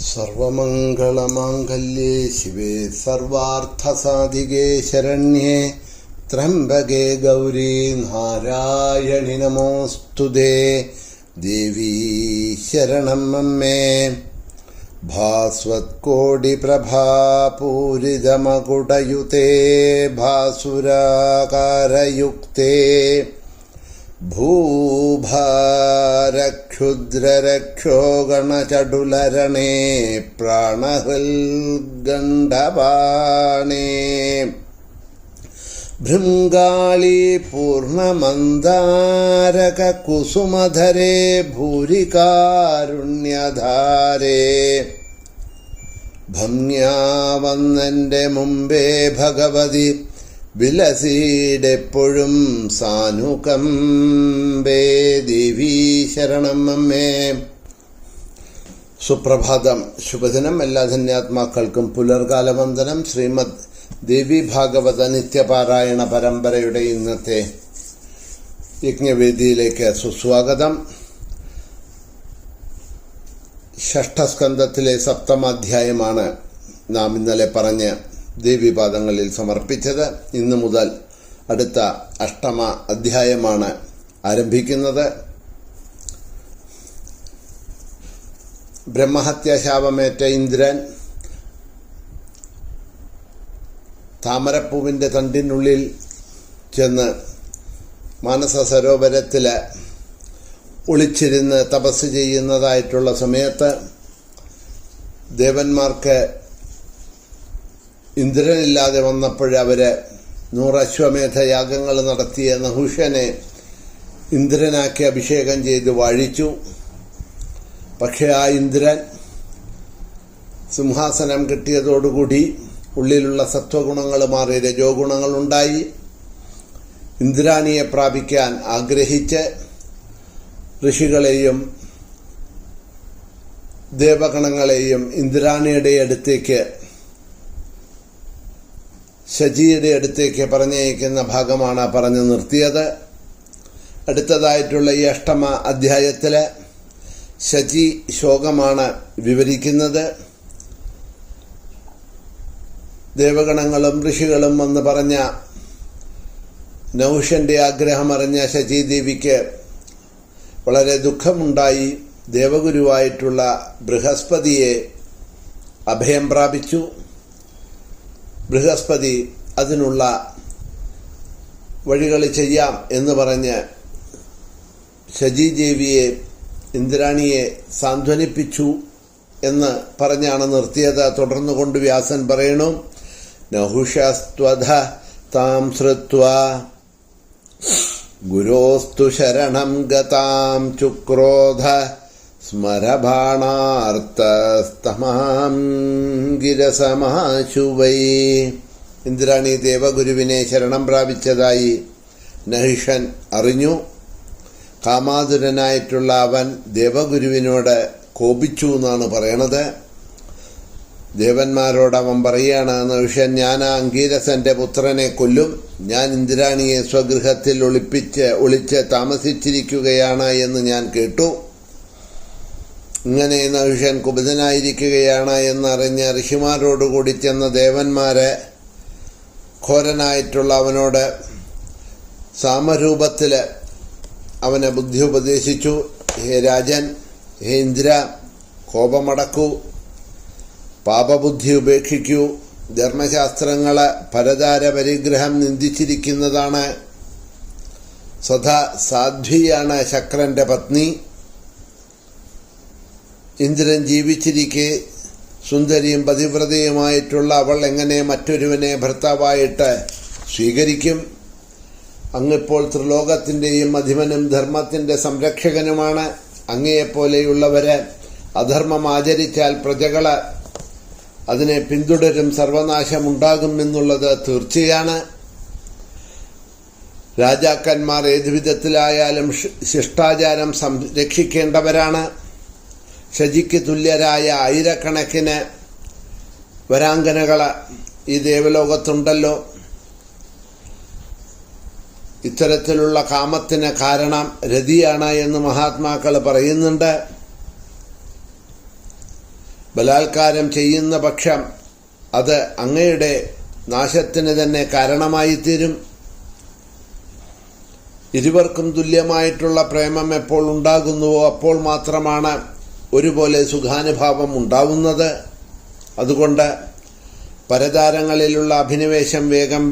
സർവമംഗളമാംഗല്യേ ശിവേ സർവാർത്ഥസാധികേ ശരണ്യേ ത്രംബകേ ഗൗരീ നാരായണി നമോസ്തുതേ. ദേവീ ശരണം അമ്മേ. ഭാസ്വത്കോടിപ്രഭാപൂരിതമകുടയുതേ ഭാസുരാകാരയുക്തേ ഭൂഭാരക്ഷുദ്രരക്ഷോ ഗണചടുലരണേ പ്രാണഹൃൽഗണ്ഡപാണേ ഭൃംഗാളി പൂർണ്ണമന്ദാരകകുസുമധരേ ഭൂരികാരുണ്യധാരേ. ഭംഗ്യാവന്നെൻ്റെ മുമ്പേ ഭഗവതി വിലസീടെപ്പോഴും സാനുകമ്പേ. ദേവീ ശരണം അമ്മേ. സുപ്രഭാതം, ശുഭദിനം. എല്ലാ ധന്യാത്മാക്കൾക്കും പുലർകാലവന്ദനം. ശ്രീമദ് ദേവി ഭാഗവത നിത്യപാരായണ പരമ്പരയുടെ ഇന്നത്തെ യജ്ഞവേദിയിലേക്ക് സുസ്വാഗതം. ഷഷ്ഠസ്കന്ധത്തിലെ സപ്തമാധ്യായമാണ് നാം ഇന്നലെ പറഞ്ഞ ദേവീപാദങ്ങളിൽ സമർപ്പിച്ചത്. ഇന്നു മുതൽ അടുത്ത അഷ്ടമ അധ്യായമാണ് ആരംഭിക്കുന്നത്. ബ്രഹ്മഹത്യാശാപമേറ്റ ഇന്ദ്രൻ താമരപ്പൂവിൻ്റെ തണ്ടിനുള്ളിൽ ചെന്ന് മാനസ സരോവരത്തിൽ ഒളിച്ചിരുന്ന് തപസ് ചെയ്യുന്നതായിട്ടുള്ള സമയത്ത് ദേവന്മാർക്ക് ഇന്ദ്രനില്ലാതെ വന്നപ്പോഴവര് 100 അശ്വമേധ യാഗങ്ങൾ നടത്തിയ നഹുഷനെ ഇന്ദ്രനാക്കി അഭിഷേകം ചെയ്ത് വാഴിച്ചു. പക്ഷേ ആ ഇന്ദ്രൻ സിംഹാസനം കിട്ടിയതോടുകൂടി ഉള്ളിലുള്ള സത്വഗുണങ്ങൾ മാറി രജോ ഗുണങ്ങളുണ്ടായി. ഇന്ദ്രാണിയെ പ്രാപിക്കാൻ ആഗ്രഹിച്ച് ഋഷികളെയും ദേവഗണങ്ങളെയും ഇന്ദ്രാണിയുടെ അടുത്തേക്ക്, ശചിയുടെ അടുത്തേക്ക് പറഞ്ഞയക്കുന്ന ഭാഗമാണ് പറഞ്ഞു നിർത്തിയത്. അടുത്തതായിട്ടുള്ള ഈ അഷ്ടമ അധ്യായത്തില് ശചി ശോകമാണ് വിവരിക്കുന്നത്. ദേവഗണങ്ങളും ഋഷികളും വന്ന് പറഞ്ഞ നഹുഷന്റെ ആഗ്രഹമറിഞ്ഞ ശചീദേവിക്ക് വളരെ ദുഃഖമുണ്ടായി. ദേവഗുരുവായിട്ടുള്ള ബൃഹസ്പതിയെ അഭയം പ്രാപിച്ചു. ബൃഹസ്പതി അതിനുള്ള വഴികൾ ചെയ്യാം എന്ന് പറഞ്ഞ് ശചീദേവിയെ, ഇന്ദ്രാണിയെ സാന്ത്വനിപ്പിച്ചു എന്ന് പറഞ്ഞാണ് നിർത്തിയത്. തുടർന്നു കൊണ്ട് വ്യാസൻ പറയണു, നഹുഷസ്ത്വധ താം ശ്രുത്വാ ഗുരോസ്തു ശരണം ഗതാം ചുക്രോധ സ്മരബാണാർത്തസ്തമാം ഗിരസമാശുവൈ. ഇന്ദ്രാണി ദേവഗുരുവിനെ ശരണം പ്രാപിച്ചതായി നഹുഷൻ അറിഞ്ഞു. കാമാതുരനായിട്ടുള്ള അവൻ ദേവഗുരുവിനോട് കോപിച്ചു എന്നാണ് പറയണത്. ദേവന്മാരോട് അവൻ പറയുകയാണ്, നഹുഷൻ, ഞാൻ ആ അംഗീരസന്റെ പുത്രനെ കൊല്ലും. ഞാൻ ഇന്ദ്രാണിയെ സ്വഗൃഹത്തിൽ ഒളിച്ച് താമസിച്ചിരിക്കുകയാണ് എന്ന് ഞാൻ കേട്ടു. ഇങ്ങനെ നഹുഷൻ കുപിതനായിരിക്കുകയാണ് എന്നറിഞ്ഞ ഋഷിമാരോടുകൂടി ചെന്ന ദേവന്മാരെ ഘോരനായിട്ടുള്ള അവനോട് സാമരൂപത്തിൽ അവനെ ബുദ്ധി ഉപദേശിച്ചു. ഹേ രാജൻ, ഹേ ഇന്ദ്ര, കോപമടക്കൂ, പാപബുദ്ധി ഉപേക്ഷിക്കൂ. ധർമ്മശാസ്ത്രങ്ങളെ പരതാര പരിഗ്രഹം നിന്ദിച്ചിരിക്കുന്നതാണ്. സദാ സാധ്വിയാണ് ശക്രന്റെ പത്നി. ഇന്ദ്രൻ ജീവിച്ചിരിക്കെ സുന്ദരിയും പതിവ്രതയുമായിട്ടുള്ള അവൾ എങ്ങനെ മറ്റൊരുവനെ ഭർത്താവായിട്ട് സ്വീകരിക്കും? അങ്ങിപ്പോൾ ത്രിലോകത്തിൻ്റെയും അധിപനും ധർമ്മത്തിൻ്റെ സംരക്ഷകനുമാണ്. അങ്ങയെപ്പോലെയുള്ളവരെ അധർമ്മം ആചരിച്ചാൽ പ്രജകള് അതിനെ പിന്തുടരും, സർവനാശമുണ്ടാകുമെന്നുള്ളത് തീർച്ചയാണ്. രാജാക്കന്മാർ ഏതു വിധത്തിലായാലും ശിഷ്ടാചാരം സംരക്ഷിക്കേണ്ടവരാണ്. ശചിക്ക് തുല്യരായ ആയിരക്കണക്കിന് വരാങ്കനകൾ ഈ ദേവലോകത്തുണ്ടല്ലോ. ഇത്തരത്തിലുള്ള കാമത്തിന് കാരണം രതിയാണ് എന്ന് മഹാത്മാക്കൾ പറയുന്നുണ്ട്. ബലാത്കാരം ചെയ്യുന്ന പക്ഷം അത് അങ്ങയുടെ നാശത്തിന് തന്നെ കാരണമായി തീരും. ഇരുവർക്കും തുല്യമായിട്ടുള്ള പ്രേമം എപ്പോൾ ഉണ്ടാകുന്നുവോ അപ്പോൾ മാത്രമാണ് ഒരുപോലെ സുഖാനുഭാവം ഉണ്ടാവുന്നത്. അതുകൊണ്ട് പരതാരങ്ങളിലുള്ള അഭിനിവേശം വേഗം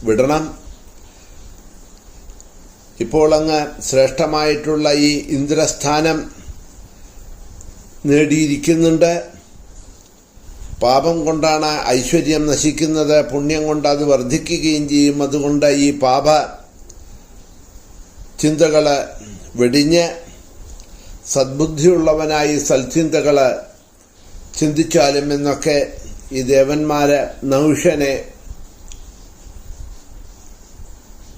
വിടണം. ഇപ്പോൾ അങ്ങ് ശ്രേഷ്ഠമായിട്ടുള്ള ഈ ഇന്ദ്രസ്ഥാനം നേടിയിരിക്കുന്നുണ്ട്. പാപം കൊണ്ടാണ് ഐശ്വര്യം നശിക്കുന്നത്, പുണ്യം കൊണ്ട് അത് വർദ്ധിക്കുകയും ചെയ്യും. അതുകൊണ്ട് ഈ പാപ ചിന്തകൾ വെടിഞ്ഞ് സദ്ബുദ്ധിയുള്ളവനായി സൽചിന്തകൾ ചിന്തിച്ചാലും എന്നൊക്കെ ഈ ദേവന്മാര് നഹുഷനെ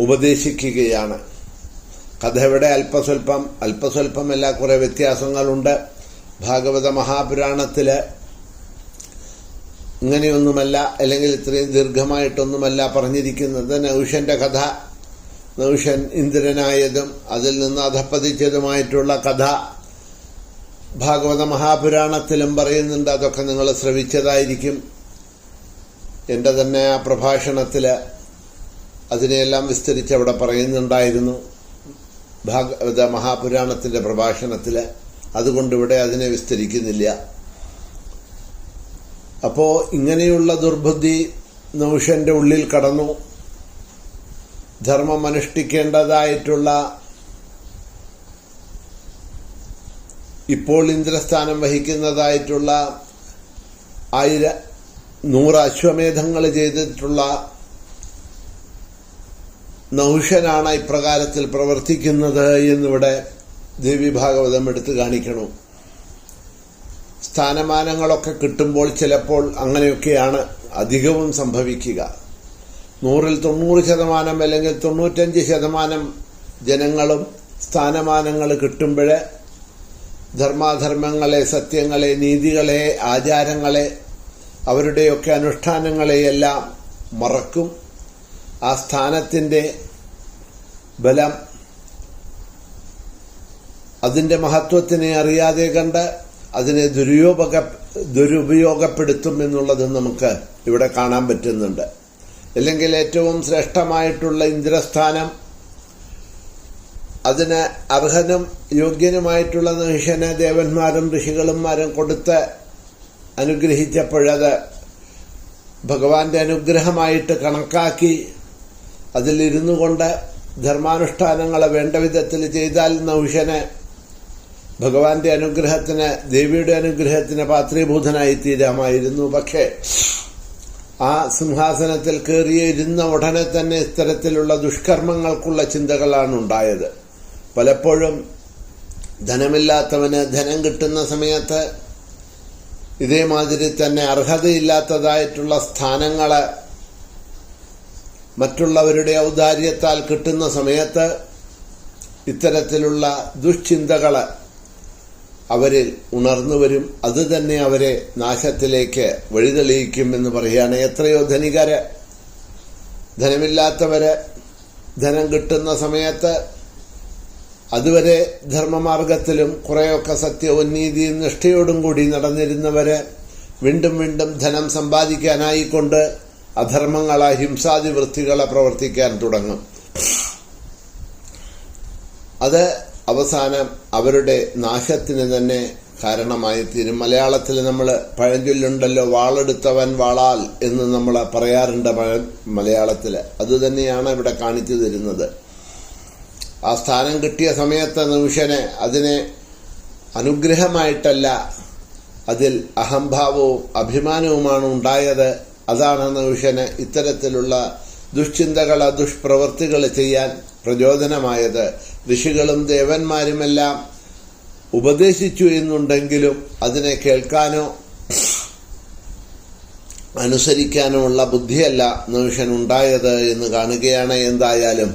ഉപദേശിക്കുകയാണ്. കഥയുടെ അല്പസ്വല്പമല്ല കുറെ വ്യത്യാസങ്ങളുണ്ട്. ഭാഗവത മഹാപുരാണത്തില് ഇങ്ങനെയൊന്നുമല്ല, അല്ലെങ്കിൽ ഇത്രയും ദീർഘമായിട്ടൊന്നുമല്ല പറഞ്ഞിരിക്കുന്നത്. നഹുഷന്റെ കഥ, നഹുഷൻ ഇന്ദ്രനായതും അതിൽ നിന്ന് അധപ്പതിച്ചതുമായിട്ടുള്ള കഥ ഭാഗവത മഹാപുരാണത്തിലും പറയുന്നുണ്ട്. അതൊക്കെ നിങ്ങൾ ശ്രവിച്ചതായിരിക്കും. എൻ്റെ തന്നെ ആ പ്രഭാഷണത്തില് അതിനെയെല്ലാം വിസ്തരിച്ച് അവിടെ പറയുന്നുണ്ടായിരുന്നു, ഭാഗവത മഹാപുരാണത്തിന്റെ പ്രഭാഷണത്തില്. അതുകൊണ്ട് ഇവിടെ അതിനെ വിസ്തരിക്കുന്നില്ല. അപ്പോ ഇങ്ങനെയുള്ള ദുർബുദ്ധി നഹുഷന്റെ ഉള്ളിൽ കടന്നു. ധർമ്മം അനുഷ്ഠിക്കേണ്ടതായിട്ടുള്ള, ഇപ്പോൾ ഇന്ദ്രസ്ഥാനം വഹിക്കുന്നതായിട്ടുള്ള 100 അശ്വമേധങ്ങൾ ചെയ്തിട്ടുള്ള നഹുഷനാണ് ഇപ്രകാരത്തിൽ പ്രവർത്തിക്കുന്നത് എന്നിവിടെ ദേവി ഭാഗവതം എടുത്തു കാണിക്കണം. സ്ഥാനമാനങ്ങളൊക്കെ കിട്ടുമ്പോൾ ചിലപ്പോൾ അങ്ങനെയൊക്കെയാണ് അധികവും സംഭവിക്കുക. 100-ൽ 90% അല്ലെങ്കിൽ 95% ജനങ്ങളും സ്ഥാനമാനങ്ങൾ കിട്ടുമ്പോൾ ധർമാധർമ്മങ്ങളെ, സത്യങ്ങളെ, നീതികളെ, ആചാരങ്ങളെ, അവരുടെയൊക്കെ അനുഷ്ഠാനങ്ങളെയെല്ലാം മറക്കും. ആ സ്ഥാനത്തിന്റെ ബലം, അതിന്റെ മഹത്വത്തിനെ അറിയാതെ കണ്ട് അതിനെ ദുരുപയോഗപ്പെടുത്തും എന്നുള്ളത് നമുക്ക് ഇവിടെ കാണാൻ പറ്റുന്നുണ്ട്. അല്ലെങ്കിൽ ഏറ്റവും ശ്രേഷ്ഠമായിട്ടുള്ള ഇന്ദ്രസ്ഥാനം, അതിന് അർഹനും യോഗ്യനുമായിട്ടുള്ള നഹുഷനെ ദേവന്മാരും ഋഷികളുമാരും കൊടുത്ത് അനുഗ്രഹിച്ചപ്പോഴത് ഭഗവാന്റെ അനുഗ്രഹമായിട്ട് കണക്കാക്കി അതിലിരുന്നു കൊണ്ട് ധർമാനുഷ്ഠാനങ്ങളെ വേണ്ട വിധത്തിൽ ചെയ്താൽ നഹുഷന് ഭഗവാന്റെ അനുഗ്രഹത്തിന്, ദേവിയുടെ അനുഗ്രഹത്തിന് പാത്രീഭൂതനായി തീരാമായിരുന്നു. പക്ഷേ ആ സിംഹാസനത്തിൽ കയറിയിരുന്ന ഉടനെ തന്നെ ഇത്തരത്തിലുള്ള ദുഷ്കർമ്മങ്ങൾക്കുള്ള ചിന്തകളാണ് ഉണ്ടായത്. പലപ്പോഴും ധനമില്ലാത്തവന് ധനം കിട്ടുന്ന സമയത്ത് ഇതേമാതിരി തന്നെ അർഹതയില്ലാത്തതായിട്ടുള്ള സ്ഥാനങ്ങള് മറ്റുള്ളവരുടെ ഔദാര്യത്താൽ കിട്ടുന്ന സമയത്ത് ഇത്തരത്തിലുള്ള ദുഷ്ചിന്തകള് അവരിൽ ഉണർന്നുവരും. അത് തന്നെ അവരെ നാശത്തിലേക്ക് വഴിതെളിയിക്കും എന്ന് പറയുകയാണ്. എത്രയോ ധനികര്, ധനമില്ലാത്തവര് ധനം കിട്ടുന്ന സമയത്ത് അതുവരെ ധർമ്മമാർഗത്തിലും കുറെയൊക്കെ സത്യവും നീതിയും നിഷ്ഠയോടും കൂടി നടന്നിരുന്നവര് വീണ്ടും വീണ്ടും ധനം സമ്പാദിക്കാനായിക്കൊണ്ട് അധർമ്മങ്ങളെ, ഹിംസാദി വൃത്തികളെ പ്രവർത്തിക്കാൻ തുടങ്ങും. അത് അവസാനം അവരുടെ നാശത്തിന് തന്നെ കാരണമായി തീരും. മലയാളത്തിൽ നമ്മൾ പഴഞ്ചൊല്ലുണ്ടല്ലോ, വാളെടുത്തവൻ വാളാൽ എന്ന് നമ്മൾ പറയാറുണ്ട് മലയാളത്തില്. അതുതന്നെയാണ് ഇവിടെ കാണിച്ചു തരുന്നത്. ആ സ്ഥാനം കിട്ടിയ സമയത്ത് നഹുഷന് അതിനെ അനുഗ്രഹമായിട്ടല്ല, അതിൽ അഹംഭാവവും അഭിമാനവുമാണ് ഉണ്ടായത്. അതാണ് നഹുഷന് ഇത്തരത്തിലുള്ള ദുഷ്ചിന്തകൾ, ദുഷ്പ്രവൃത്തികൾ ചെയ്യാൻ പ്രചോദനമായത്. ഋഷികളും ദേവന്മാരുമെല്ലാം ഉപദേശിച്ചു എന്നുണ്ടെങ്കിലും അതിനെ കേൾക്കാനോ അനുസരിക്കാനോ ഉള്ള ബുദ്ധിയല്ല നഹുഷൻ ഉണ്ടായത് എന്ന് കാണുകയാണ്. എന്തായാലും